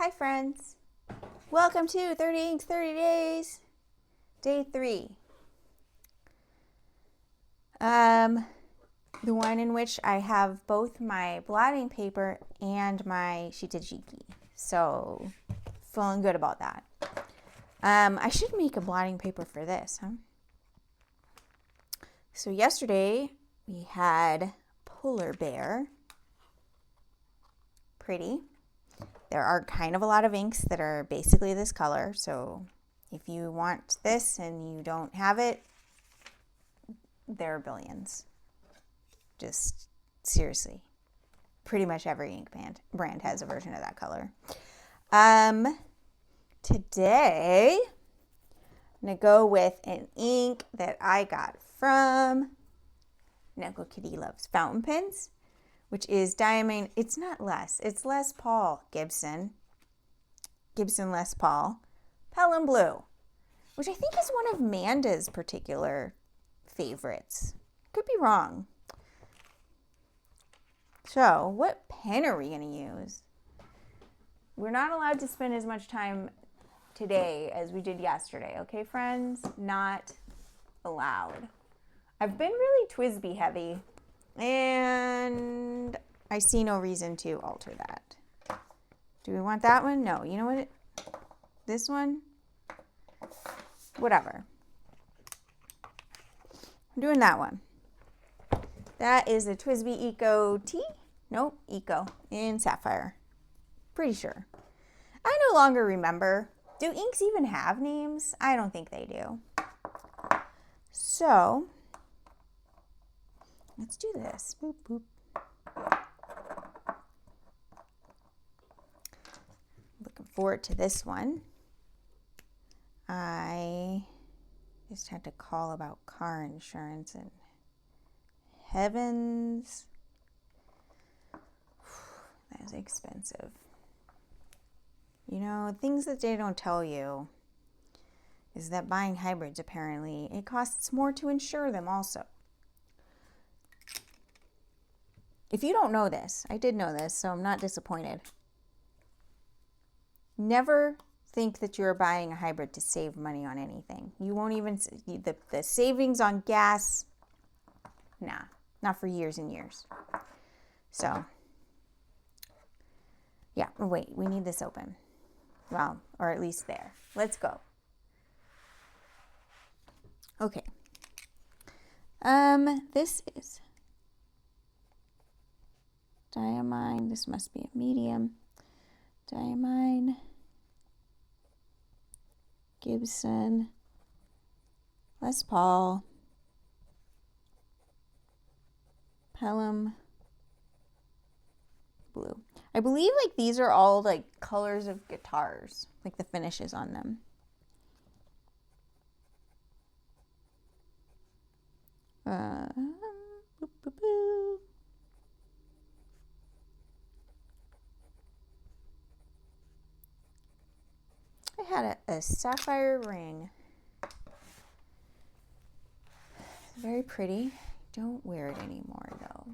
Hi friends, welcome to 30 Inks 30 Days, Day 3. The one in which I have both my blotting paper and my shitajiki. So, feeling good about that. I should make a blotting paper for this, huh? So yesterday we had Polar Bear. Pretty. There are kind of a lot of inks that are basically this color, so if you want this and you don't have it, there are billions. Just seriously, pretty much every ink brand has a version of that color. Today, I'm going to go with an ink that I got from Neko Kitty Loves Fountain Pens, which is Diamine. It's not Les. It's Les Paul Gibson Les Paul. Pelham Blue, which I think is one of Manda's particular favorites. Could be wrong. So, what pen are we going to use? We're not allowed to spend as much time today as we did yesterday, okay, friends? Not allowed. I've been really TWSBI heavy, and I see no reason to alter that. Do we want that one? No. You know what? This one? Whatever. I'm doing that one. That is a TWSBI Eco T. Nope, Eco in Sapphire. Pretty sure. I no longer remember. Do inks even have names? I don't think they do. So, let's do this. Boop, boop. Looking forward to this one. I just had to call about car insurance and heavens, that is expensive. You know, things that they don't tell you is that buying hybrids, apparently, it costs more to insure them also. If you don't know this, I did know this, so I'm not disappointed. Never think that you're buying a hybrid to save money on anything. You won't even, the savings on gas, nah, not for years and years. So, yeah, wait, we need this open. Well, or at least there. Let's go. Okay. This is Diamine. This must be a medium. Diamine. Gibson. Les Paul. Pelham Blue. I believe like these are all like colors of guitars, like the finishes on them. Boop, boop, boop. I had a sapphire ring. Very pretty. Don't wear it anymore though.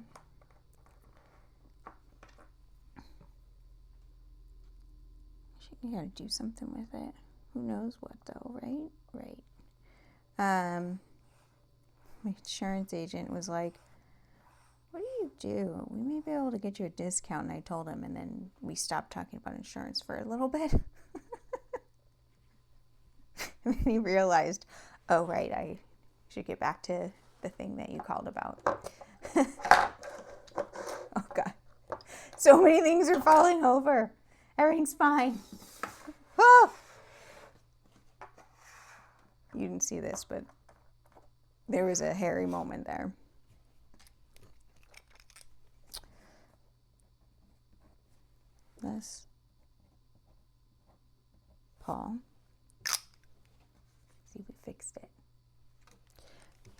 You gotta do something with it. Who knows what though, right? Right. My insurance agent was like, what do you do? We may be able to get you a discount. And I told him, and then we stopped talking about insurance for a little bit. And he realized, oh, right, I should get back to the thing that you called about. Oh, God. So many things are falling over. Everything's fine. Oh! You didn't see this, but there was a hairy moment there. Les Paul. See if we fixed it.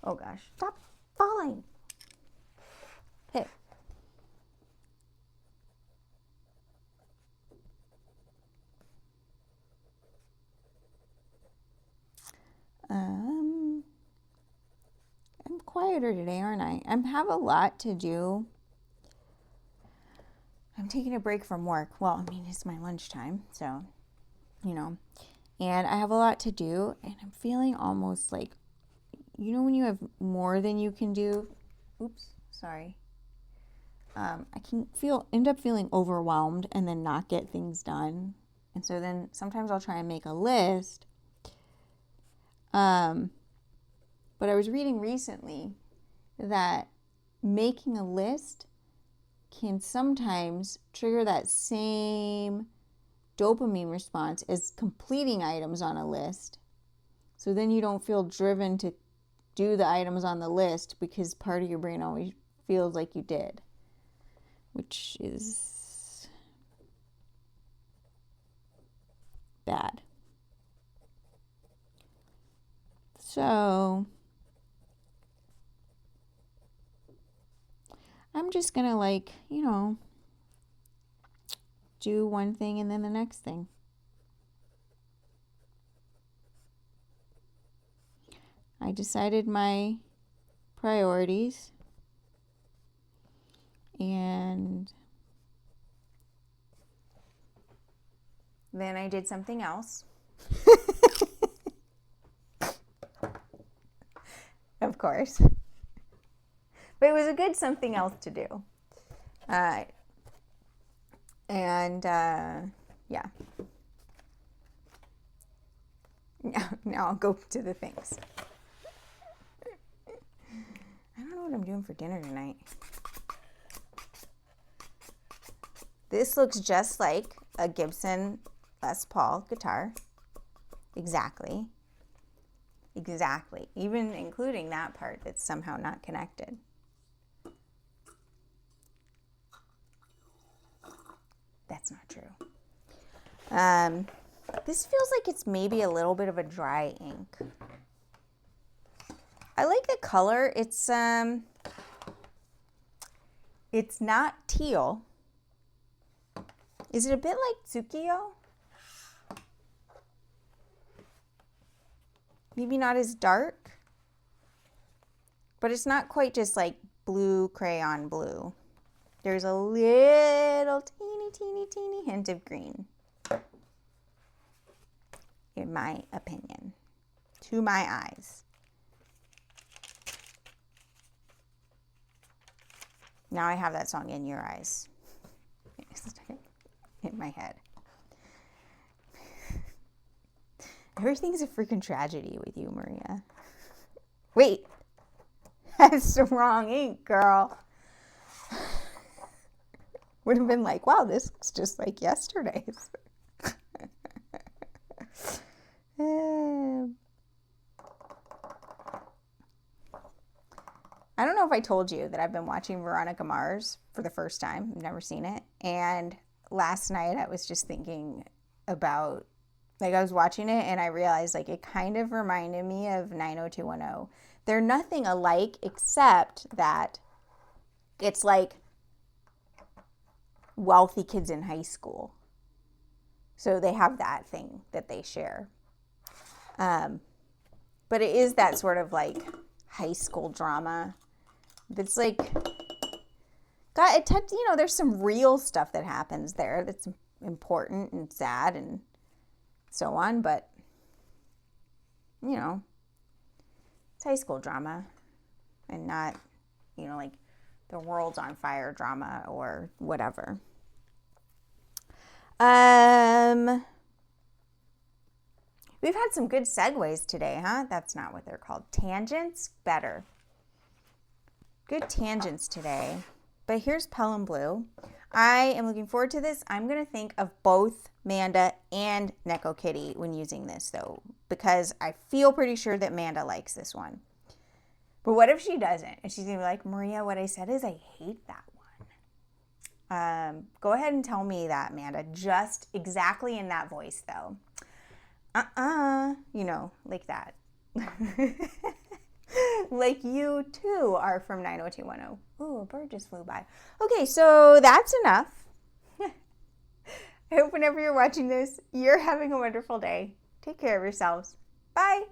Oh gosh, stop falling. Hey. I'm quieter today, aren't I? I have a lot to do. I I'm taking a break from work. Well, I mean, it's my lunchtime, so, and I have a lot to do, and I'm feeling almost like, when you have more than you can do. Oops, sorry. I can end up feeling overwhelmed and then not get things done. And so then sometimes I'll try and make a list. But I was reading recently that making a list can sometimes trigger that same dopamine response as completing items on a list. So then you don't feel driven to do the items on the list because part of your brain always feels like you did, which is bad. So I'm just going to do one thing and then the next thing. I decided my priorities and then I did something else. Of course. But it was a good something else to do. Yeah. Now I'll go to the things. I don't know what I'm doing for dinner tonight. This looks just like a Gibson Les Paul guitar. Exactly. Even including that part that's somehow not connected. That's not true. This feels like it's maybe a little bit of a dry ink. I like the color. It's not teal. Is it a bit like Tsukio? Maybe not as dark, but it's not quite just like blue crayon blue. There's a little teeny hint of green, in my opinion, to my eyes. Now I have that song In Your Eyes in my head. Everything's a freaking tragedy with you, Maria. Wait, that's the wrong ink, girl. Would have been like, wow, this looks just like yesterday's. I don't know if I told you that I've been watching Veronica Mars for the first time. I've never seen it. And last night I was just thinking about, I was watching it and I realized it kind of reminded me of 90210. They're nothing alike except that it's like wealthy kids in high school. So they have that thing that they share. But it is that sort of high school drama. That's there's some real stuff that happens there that's important and sad and so on, but it's high school drama and not, the world's on fire drama or whatever. We've had some good segues today, huh? That's not what they're called. Tangents? Better. Good tangents today. But here's Pelham Blue. I am looking forward to this. I'm going to think of both Manda and Neko Kitty when using this, though, because I feel pretty sure that Manda likes this one. But what if she doesn't? And she's going to be like, Maria, what I said is I hate that one. Go ahead and tell me that, Manda. Just exactly in that voice, though. Like that. Like you, too, are from 90210. Ooh, a bird just flew by. Okay, so that's enough. I hope whenever you're watching this, you're having a wonderful day. Take care of yourselves. Bye.